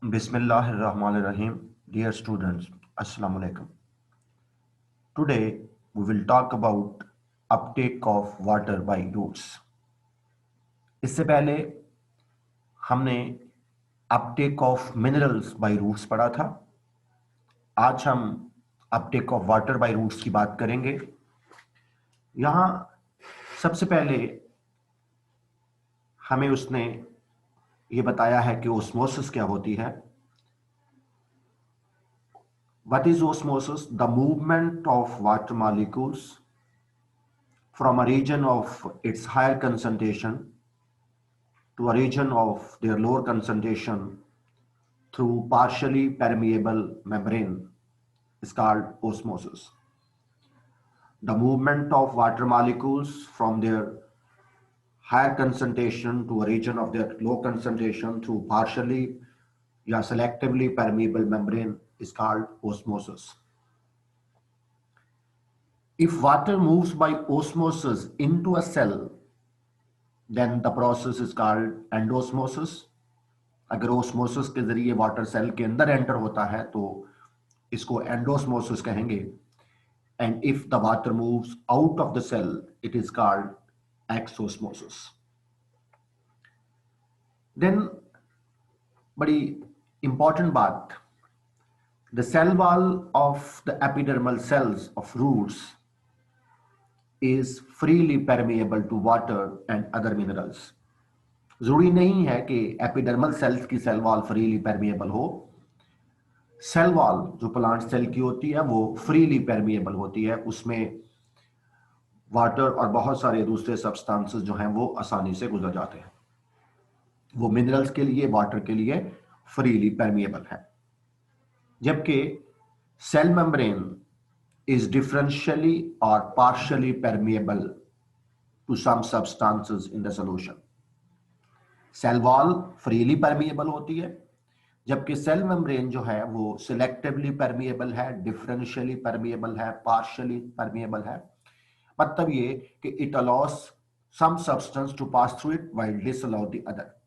Bismillahirrahmanirrahim. Dear students, Assalamu alaikum. Today we will talk about uptake of water by roots. इससे पहले हमने uptake of minerals by roots पढ़ा था. आज हम uptake of water by roots की बात करेंगे. यहाँ सबसे पहले हमें उसने ये बताया है कि ओस्मोसिस क्या होती है. What is osmosis? The movement of water molecules from a region of its higher concentration to a region of their lower concentration through partially permeable membrane is called osmosis. The movement of water molecules from their higher concentration to a region of their low concentration through partially or selectively permeable membrane is called osmosis. If water moves by osmosis into a cell, then the process is called endosmosis. अगर osmosis के जरिए water cell के अंदर enter होता है तो इसको endosmosis कहेंगे. And if the water moves out of the cell it is called exosmosis. Then बड़ी इंपॉर्टेंट बात, the cell wall of the epidermal cells of roots is freely permeable to water and other minerals. जरूरी नहीं है कि epidermal cells की cell wall freely permeable हो. Cell wall जो plant cell की होती है वो फ्रीली परमिएबल होती है. उसमें वाटर और बहुत सारे दूसरे सब्सटेंसेस जो हैं वो आसानी से गुजर जाते हैं. वो मिनरल्स के लिए, वाटर के लिए फ्रीली परमिएबल है. जबकि cell membrane is differentially or partially permeable to some substances in the solution. Cell wall freely permeable होती है, जबकि सेल मेम्ब्रेन जो है वो सिलेक्टिवली परमिएबल है, डिफरेंशियली परमिएबल है, पार्शियली परमिएबल है. मतलब ये कि it allows some substance to pass through it while disallow the other.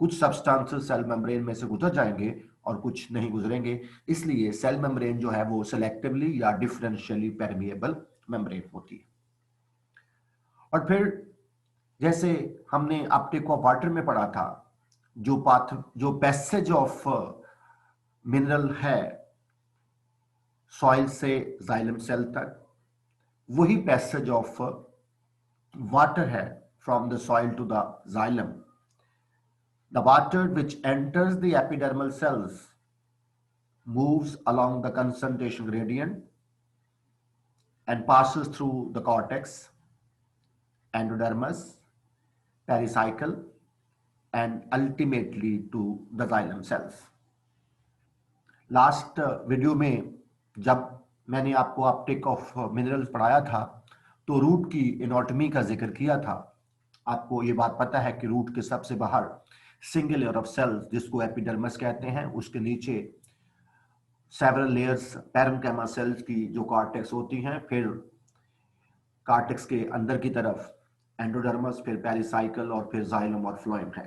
कुछ सब्सटेंसेस सेल मेम्ब्रेन में से गुजर जाएंगे और कुछ नहीं गुजरेंगे. इसलिए सेल मेम्ब्रेन जो है वो सिलेक्टिवली या डिफरेंशियली परमिएबल मेम्ब्रेन होती है. और फिर जैसे हमने अपटेक ऑफ वाटर में पढ़ा था, जो पैसेज ऑफ मिनरल है सॉइल से जाइलम सेल तक, वही पैसेज ऑफ वाटर है from the soil to the xylem. The water which enters the epidermal cells moves along the concentration gradient and passes through the cortex, endodermis, pericycle, and ultimately to the xylem cells. Last video में जब मैंने आपको Uptake of minerals पढ़ाया था तो root की anatomy का जिक्र किया था. आपको ये बात पता है कि रूट के सबसे बाहर सिंगल लेयर ऑफ सेल्स जिसको एपिडर्मिस कहते हैं, उसके नीचे सेवरल लेयर्स पैरेन्काइमा सेल्स की जो कॉर्टेक्स होती हैं, फिर कॉर्टेक्स के अंदर की तरफ एंडोडर्मस, फिर पेरिसाइकल और फिर जाइलम और फ्लोएम है.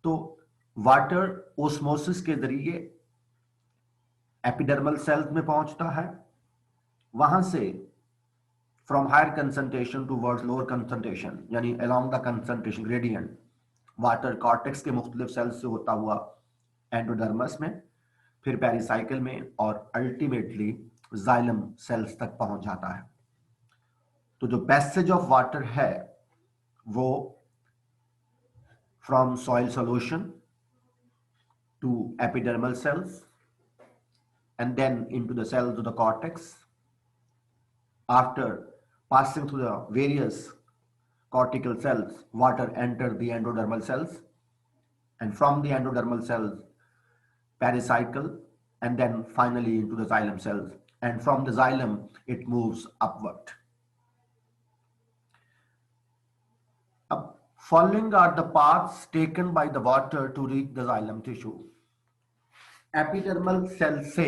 तो वाटर ओस्मोसिस के जरिए एपिडर्मल सेल्स में पहुंचता है. वहां से from higher concentration towards lower concentration, यानी along the concentration gradient, water cortex के मुख्तलिफ सेल्स से होता हुआ एंडोडर्मस में, फिर पेरिसाइकल में और अल्टीमेटली जाइलम सेल्स तक पहुंच जाता है. तो जो पैसेज ऑफ वाटर है वो from soil solution to epidermal cells and then into the cells of the cortex. After passing through the various cortical cells, water enters the endodermal cells, and from the endodermal cells, pericycle, and then finally into the xylem cells. And from the xylem, it moves upward. Following are the paths taken by the water to reach the xylem tissue. Epidermal cell से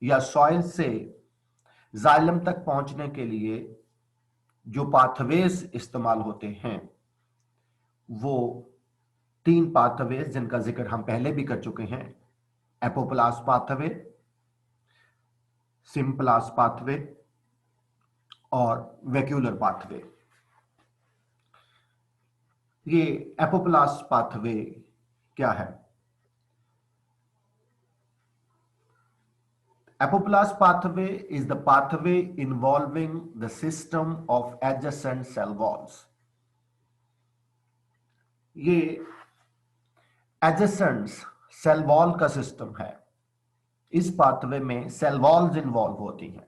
या soil से xylem तक पहुंचने के लिए जो pathways इस्तेमाल होते हैं वो 3 पाथवे जिनका जिक्र हम पहले भी कर चुके हैं, एपोप्लास्ट पाथवे, सिम्प्लास्ट पाथवे और वैक्यूलर पाथवे। ये एपोप्लास्ट पाथवे क्या है? Apoplast pathway is the pathway involving the system of adjacent cell walls. ये adjacent cell wall का सिस्टम है। इस पाथवे में सेल वॉल्स इन्वॉल्व होती हैं।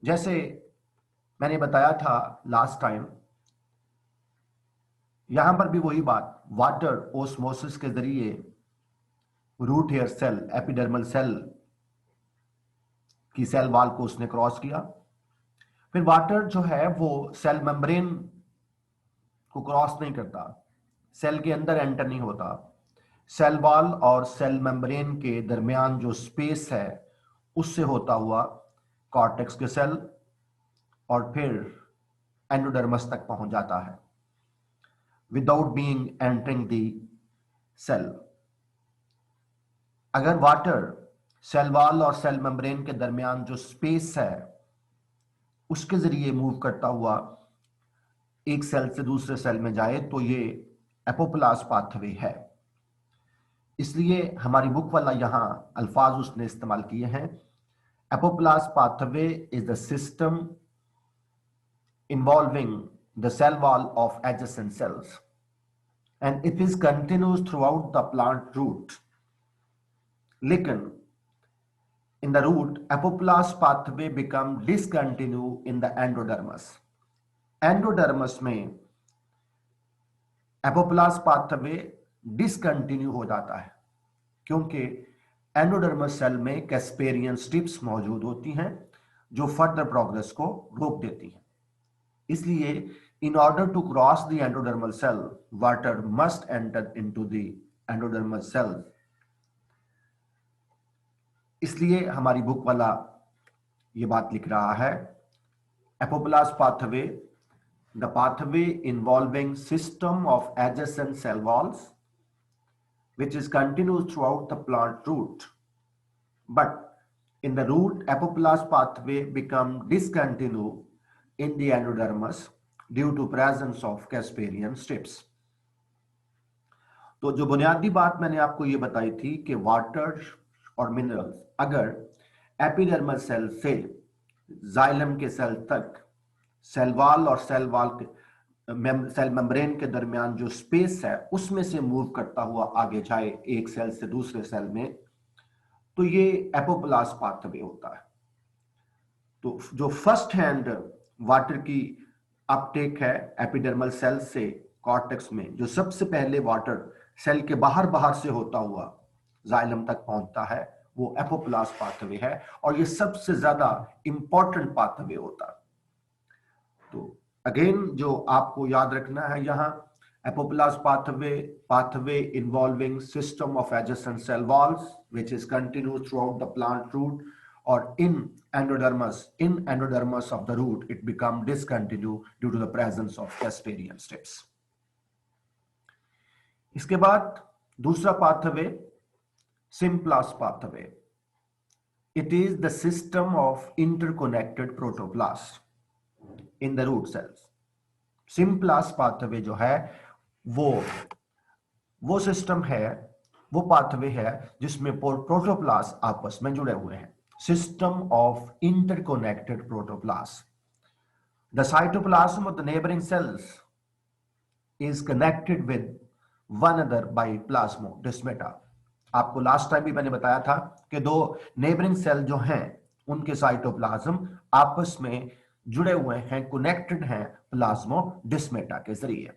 जैसे मैंने बताया था लास्ट टाइम, यहां पर भी वही बात, वाटर ओस्मोसिस के जरिए root hair cell, epidermal cell की सेल वॉल को उसने क्रॉस किया। फिर वाटर जो है वो सेल मेम्ब्रेन को क्रॉस नहीं करता, सेल के अंदर एंटर नहीं होता। सेल वॉल और सेल मेम्ब्रेन के दरमियान जो स्पेस है उससे होता हुआ कॉर्टेक्स के सेल और फिर एंडोडर्मस तक पहुंच जाता है without being entering the cell. अगर वाटर सेल वॉल और सेल मेम्ब्रेन के दरमियान जो स्पेस है उसके जरिए मूव करता हुआ एक सेल से दूसरे सेल में जाए तो ये एपोप्लास्ट पाथवे है। इसलिए हमारी बुक वाला यहां अल्फाज उसने इस्तेमाल किए हैं, apoplast pathway is the system involving the cell wall of adjacent cells and it is continuous throughout the plant root. लेकिन in the root, apoplast pathway become discontinue in the endodermis. Endodermis में apoplast pathway discontinue हो जाता है क्योंकि endodermis cell में Casparian strips मौजूद होती हैं जो फर्दर प्रोग्रेस को रोक देती हैं। इसलिए in order to cross the endodermal cell, water must enter into the endodermal cell. इसलिए हमारी बुक वाला ये बात लिख रहा है, apoplast pathway, the pathway involving system of adjacent cell walls which is continuous throughout the plant root, but in the root apoplast pathway become discontinue in the endodermis due to presence of Casparian strips. तो जो बुनियादी बात मैंने आपको ये बताई थी कि वाटर और मिनरल्स अगर एपिडर्मल सेल से जाइलम के सेल तक सेल वॉल और सेल मेम्ब्रेन के दरमियान जो स्पेस है उसमें से मूव करता हुआ आगे जाए एक सेल से दूसरे सेल में, तो ये एपोप्लास्ट पाथवे होता है। तो जो फर्स्ट हैंड वाटर की अपटेक है एपिडर्मल सेल से कॉर्टेक्स में, जो सबसे पहले वाटर सेल के बाहर से होता हुआ जाइलम तक पहुंचता है, वो एपोप्लास्ट पाथवे है और ये सबसे ज्यादा इंपॉर्टेंट पाथवे होता है। तो अगेन जो आपको याद रखना है यहाँ, apoplast pathway involving system of adjacent cell walls which is continuous throughout the plant root, और in endodermis of the root it become discontinue due to the presence of Casparian strips. इसके बाद दूसरा pathway symplast pathway, it is the system of interconnected protoplast in the root cells. Symplast pathway जो है वो system है, वो pathway है जिसमें प्रोटोप्लास्ट आपस में जुड़े हुए हैं। System of interconnected protoplast. The cytoplasm of the neighboring cells is connected with one another by plasmodesmata. आपको लास्ट टाइम भी मैंने बताया था कि दो नेबरिंग सेल जो हैं उनके साइटोप्लाज्म आपस में जुड़े हुए हैं, कनेक्टेड हैं प्लाज्मोडेस्मेटा के जरिए।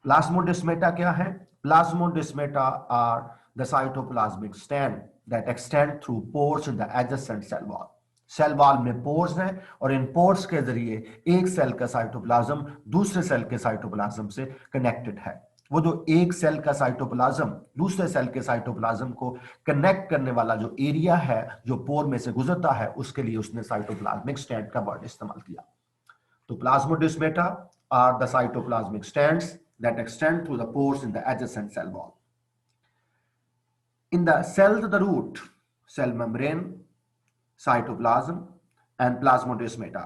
प्लाज्मोडेस्मेटा क्या है? Plasmodesmata are the cytoplasmic stand that extend through pores in the adjacent cell wall. Cell wall में पोर्स हैं और इन पोर्स के जरिए एक सेल का साइटोप्लाज्म दूसरे सेल के साइटोप्लाज्म से कनेक्टेड है। वो जो एक सेल का साइटोप्लाज्म दूसरे सेल के साइटोप्लाज्म को कनेक्ट करने वाला जो एरिया है जो पोर में से गुजरता है, उसके लिए उसने साइटोप्लाज्मिक स्टैंड का वर्ड इस्तेमाल किया। तो plasmodesmata are the cytoplasmic stands that extend through the pores in the adjacent cell wall. In the cell to the root, cell membrane, cytoplasm, and plasmodesmata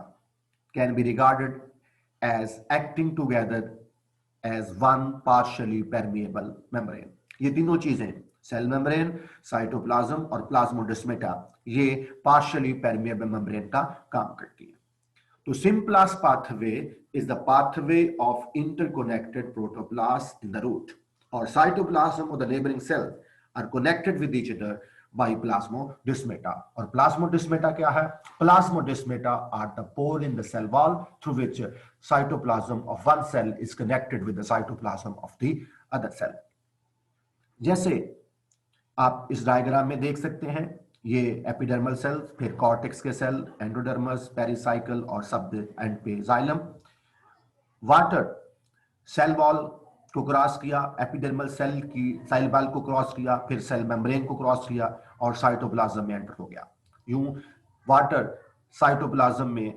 can be regarded as acting together as one partially permeable membrane. ये तीनों चीजें, cell membrane, cytoplasm और plasmodesmata, ये partially permeable membrane का काम करती है. तो Simplas pathway is the pathway of interconnected protoplasts in the root, or cytoplasm or the neighboring cell are connected with each other by plasmodesmata. और plasmodesmata क्या है? Plasmodesmata are the pore in the cell wall through which cytoplasm of one cell is connected with the cytoplasm of the other cell. जैसे आप इस diagram में देख सकते हैं, ये एपिडर्मल सेल, फिर कॉर्टेक्स के सेल, एंडोडर्मस, पेरिसाइकल और सब एंड पे जाइलम. वाटर सेल वॉल को क्रॉस किया, एपिडर्मल सेल की सेल वॉल को क्रॉस किया, फिर सेल मेम्ब्रेन को क्रॉस किया और साइटोप्लाज्म में एंटर हो गया. यूं वाटर साइटोप्लाज्म में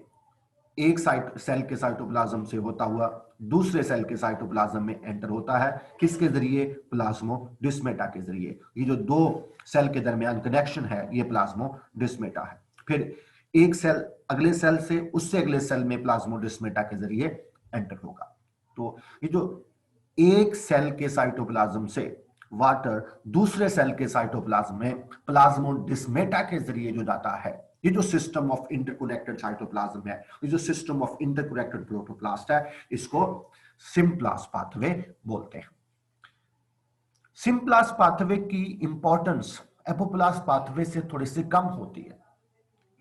एक सेल के साइटोप्लाज्म से होता हुआ दूसरे सेल के साइटोप्लाज्म में एंटर होता है. किसके जरिए? प्लाज्मोडेस्मेटा के जरिए. ये जो दो सेल के दरमियान कनेक्शन है, ये प्लाज्मोडेस्मेटा है. फिर एक सेल अगले सेल से उससे अगले सेल में प्लाज्मोडेस्मेटा के जरिए एंटर होगा. तो ये जो एक सेल के साइटोप्लाज्म से वाटर दूसरे सेल के साइटोप्लाज्म में प्लाज्मोडेस्मेटा के जरिए जो जाता है, ये जो सिस्टम ऑफ इंटरकनेक्टेड साइटोप्लाज्म है, ये जो सिस्टम ऑफ इंटरकनेक्टेड प्रोटोप्लास्ट है, इसको सिम्प्लास पाथवे बोलते हैं. सिम्प्लास पाथवे की इंपॉर्टेंस एपोप्लास पाथवे से थोड़ी सी कम होती है,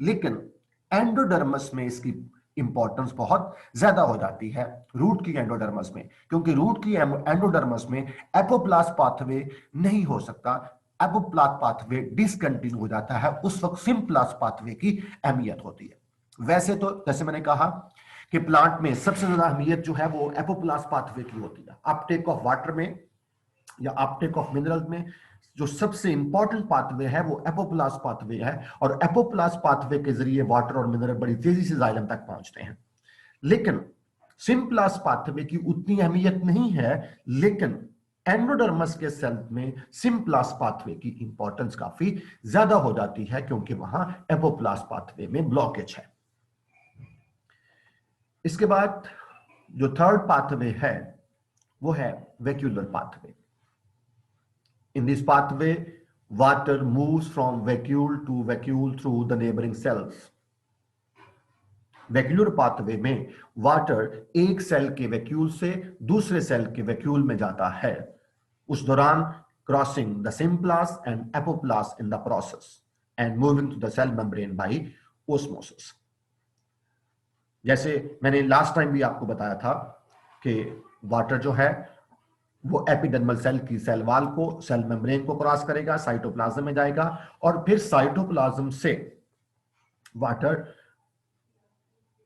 लेकिन एंडोडर्मस में इसकी इंपॉर्टेंस बहुत ज्यादा हो जाती है रूट की एंडोडर्मस में, क्योंकि रूट की एंडोडर्मस में एपोप्लास पाथवे नहीं हो सकता. एपोप्लास पाथवे डिसकंटिन्यू हो जाता है, उस वक्त सिम्प्लास पाथवे की अहमियत होती है. वैसे तो जैसे मैंने कहा कि प्लांट में सबसे ज्यादा अहमियत जो है वो एपोप्लास पाथवे की होती है. अपटेक ऑफ वाटर में या अपटेक ऑफ मिनरल में जो सबसे इंपॉर्टेंट पाथवे है वो एपोप्लास पाथवे है, और एपोप्लास पाथवे के जरिए वाटर और मिनरल बड़ी तेजी से जाइलम तक पहुंचते हैं. लेकिन सिम्प्लास पाथवे की उतनी अहमियत नहीं है, लेकिन एंडोडर्मस के सेल में सिम्प्लास पाथवे की इंपॉर्टेंस काफी ज्यादा हो जाती है, क्योंकि वहां एपोप्लास पाथवे में ब्लॉकेज है. इसके बाद जो थर्ड पाथवे है वो है vacuolar pathway. In this pathway, water moves from vacuole to vacuole through the neighboring cells. Vacuolar pathway में वाटर एक सेल के वैक्यूल से दूसरे सेल के वैक्यूल में जाता है, उस दौरान crossing the symplast and apoplast in the process and moving to the cell membrane by osmosis. जैसे मैंने लास्ट टाइम भी आपको बताया था कि वाटर जो है वो एपिडर्मल सेल की सेल वॉल को, सेल मेम्ब्रेन को क्रॉस करेगा, साइटोप्लाज्म में जाएगा और फिर साइटोप्लाज्म से वाटर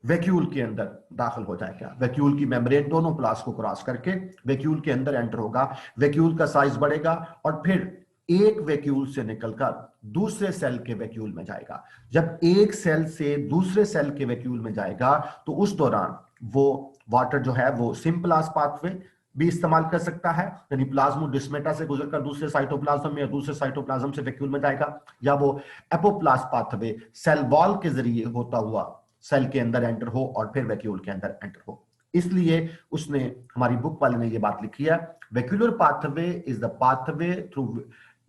वैक्यूल के अंदर दाखिल हो जाएगा. वैक्यूल की मेम्ब्रेन दोनों प्लास को क्रॉस करके वैक्यूल के अंदर एंटर होगा. वैक्यूल का साइज बढ़ेगा और फिर एक वैक्यूल से निकलकर दूसरे सेल के वैक्यूल में जाएगा. जब एक सेल से दूसरे सेल के वैक्यूल में जाएगा तो उस दौरान वो वाटर जो है वो सिम्प्लास पाथवे भी इस्तेमाल कर सकता है, यानी प्लाज्मोडेस्मेटा से गुजरकर दूसरे साइटोप्लाज्म में या दूसरे साइटोप्लाज्म से वैक्यूल में जाएगा, या वो एपोप्लास पाथवे सेल वॉल के जरिए होता हुआ सेल के अंदर एंटर हो और फिर वैक्यूल के अंदर एंटर हो. इसलिए उसने, हमारी बुक वाले ने ये बात लिखी है, vacuolar pathway is the pathway through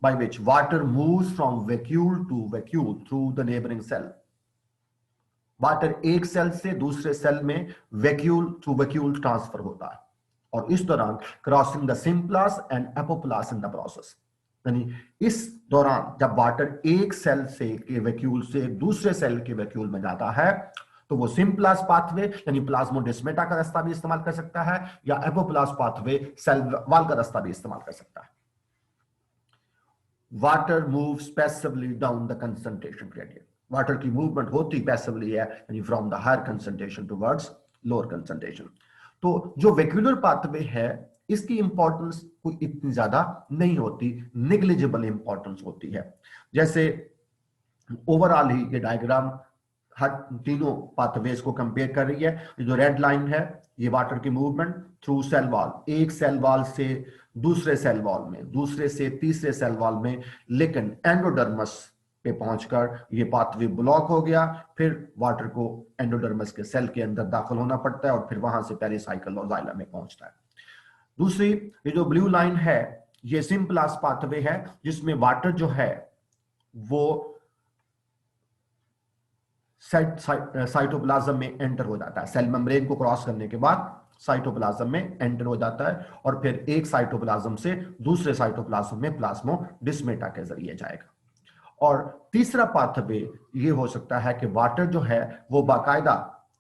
by which water moves from vacuole to vacuole through the neighbouring cell. Water एक सेल से दूसरे सेल में वैक्यूल थ्रू वैक्यूल ट्रांसफर होता है, और इस दौरान crossing the symplast and apoplast in the process. यानी इस दौरान जब वाटर एक सेल से के वैक्यूल से दूसरे सेल के वैक्यूल में जाता है तो वो सिम्प्लास पाथवे यानी प्लाज्मोडेस्मेटा का रास्ता भी इस्तेमाल कर सकता है, या एपोप्लास पाथवे सेल वॉल का रास्ता भी इस्तेमाल कर सकता है. Water moves passively down the concentration gradient. Water की मूवमेंट होती पैसिवली है, यानी from the higher concentration towards lower concentration. तो जो वैक्यूलर पाथवे है इसकी इंपॉर्टेंस कोई इतनी ज्यादा नहीं होती, निग्लिजिबल इंपॉर्टेंस होती है. जैसे ओवरऑल ही ये डायग्राम हर तीनों पाथवेज को कंपेयर कर रही है। जो रेड लाइन है ये वाटर की मूवमेंट थ्रू सेल वॉल, एक सेल वॉल से दूसरे सेल वॉल में, दूसरे से तीसरे सेल वॉल में, लेकिन एंडोडर्मस पे पहुंचकर ये पाथवे ब्लॉक हो गया, फिर वाटर को एंडोडर्मस के सेल के अंदर दाखिल होना पड़ता है और फिर वहां से पेरिसाइकिल और जाइलम में पहुंचता है। दूसरी ये जो ब्लू लाइन है ये सिंपलास पाथवे है जिसमें वाटर जो है वो साइटोप्लाज्म में एंटर हो जाता है, सेल मेम्ब्रेन को क्रॉस करने के बाद साइटोप्लाज्म में एंटर हो जाता है और फिर एक साइटोप्लाज्म से दूसरे साइटोप्लाज्म में प्लाज्मोडिस्मेटा के जरिए जाएगा। और तीसरा पाथवे ये हो सकता है कि वाटर जो है वो बाकायदा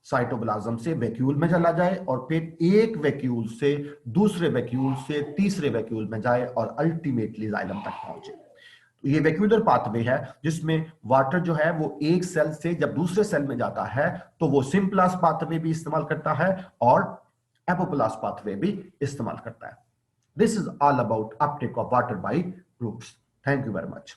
साइटोप्लाज्म से वैक्यूल में चला जाए और फिर एक वैक्यूल से दूसरे वैक्यूल से तीसरे वैक्यूल में जाए और अल्टीमेटली जाइलम तक पहुंचे। तो ये वैक्यूलर पाथवे है जिसमें वाटर जो है वो एक सेल से जब दूसरे सेल में जाता है तो वो सिंपलास पाथवे भी इस्तेमाल करता है और एपोप्लास पाथवे भी इस्तेमाल करता है। This is all about uptake of water by roots. Thank you very much.